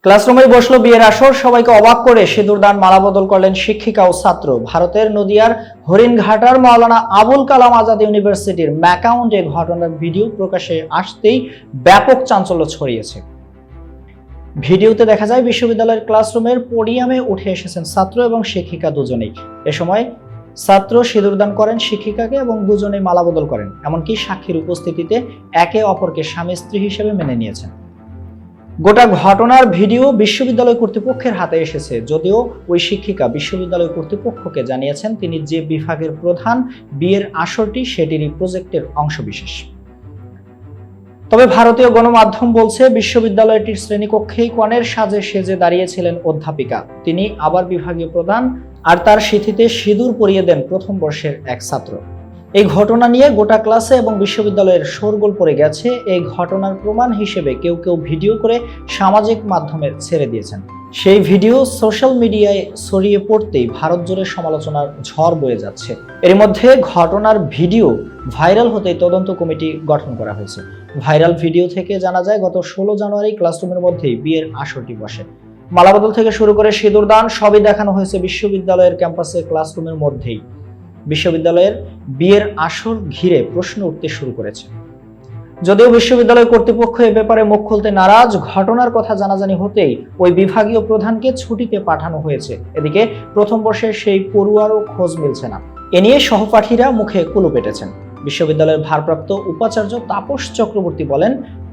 ক্লাসরুমে বসলো বিয়ের আসর, সবাইকে অবাক করে সিঁদুর দান মালা বদল করলেন শিক্ষিকা ও ছাত্র। ভারতের নদিয়ার হরিণঘাটার মাওলানা আবুল কালাম আজাদ ইউনিভার্সিটির ম্যাকাউন্টে ঘটনার ভিডিও প্রকাশে আসতেই ব্যাপক চাঞ্চল্য ছড়িয়েছে। ভিডিওতে দেখা যায় বিশ্ববিদ্যালয়ের ক্লাসরুমের পোডিয়ামে উঠে এসেছেন ছাত্র এবং শিক্ষিকা দুজনেই। এ সময় ছাত্র সিঁদুর দান করেন শিক্ষিকাকে এবং দুজনেই মালা বদল করেন, এমনকি সাক্ষীর উপস্থিতিতে একে অপরকে স্বামী স্ত্রী হিসেবে মেনে নিয়েছেন। গোটা ঘটনার ভিডিও বিশ্ববিদ্যালয় কর্তৃপক্ষের হাতে এসেছে, যদিও ওই শিক্ষিকা বিশ্ববিদ্যালয় কর্তৃপক্ষকে জানিয়েছেন তিনি যে বিভাগের প্রধান, বিয়ের আসরটি সেটিরই প্রজেক্টের অংশবিশেষ। তবে ভারতীয় গণমাধ্যম বলছে বিশ্ববিদ্যালয়টির শ্রেণীকক্ষেই কনের সাজে সেজে দাঁড়িয়েছিলেন অধ্যাপিকা। তিনি আবার বিভাগীয় প্রধান আর তার সিঁথিতে সিঁদুর পরিয়ে দেন প্রথম বর্ষের এক ছাত্র। এই ঘটনা নিয়ে গোটা ক্লাসে এবং বিশ্ববিদ্যালয়ের শোরগোল পড়ে গেছে। এই ঘটনার প্রমাণ হিসেবে কেউ কেউ ভিডিও করে সামাজিক মাধ্যমে ছেড়ে দিয়েছেন। সেই ভিডিও সোশ্যাল মিডিয়ায় ছড়িয়ে পড়তেই ভারত জুড়ে সমালোচনার ঝড় বয়ে যাচ্ছে। এর মধ্যে ঘটনার ভিডিও ভাইরাল হতেই তদন্ত কমিটি গঠন করা হয়েছে। ভাইরাল ভিডিও থেকে জানা যায় গত 16 জানুয়ারি ক্লাসরুমের মধ্যেই বিয়ের আসরটি বসে। মালাবদল থেকে শুরু করে সিঁদুর দান সবই দেখানো হয়েছে বিশ্ববিদ্যালয়ের ক্যাম্পাসে ক্লাসরুমের মধ্যেই। বিশ্ববিদ্যালয়ের বিয়ের আসর ঘিরে প্রশ্ন উঠতে শুরু করেছে। যদিও বিশ্ববিদ্যালয় কর্তৃপক্ষ এ ব্যাপারে মুখ খুলতে নারাজ, ঘটনার কথা জানাজানি হতেই ওই বিভাগীয় প্রধানকে ছুটিতে পাঠানো হয়েছে। এদিকে প্রথম বর্ষের সেই পড়ুয়ারও খোঁজ মিলছে না। এ নিয়ে সহপাঠীরা মুখে কুলু পেটেছেন। বিশ্ববিদ্যালয়ের ভারপ্রাপ্ত উপাচার্য তাপস চক্রবর্তী বলেন,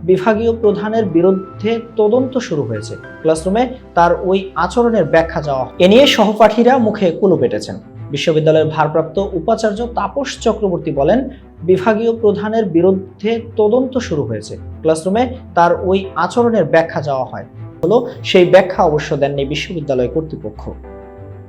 বিভাগীয় প্রধানের বিরুদ্ধে তদন্ত শুরু হয়েছে। ক্লাসরুমে তার ওই আচরণের ব্যাখ্যা চাওয়া। এ নিয়ে সহপাঠীরা মুখে কুলু পেটেছেন। বিশ্ববিদ্যালয়ের ভারপ্রাপ্ত উপাচার্য তাপস চক্রবর্তী বলেন, বিভাগীয় প্রধানের বিরুদ্ধে তদন্ত শুরু হয়েছে। ক্লাসরুমে তার ওই আচরণের ব্যাখ্যা চাওয়া হয়। সেই ব্যাখ্যা অবশ্য দেননি বিশ্ববিদ্যালয় কর্তৃপক্ষ।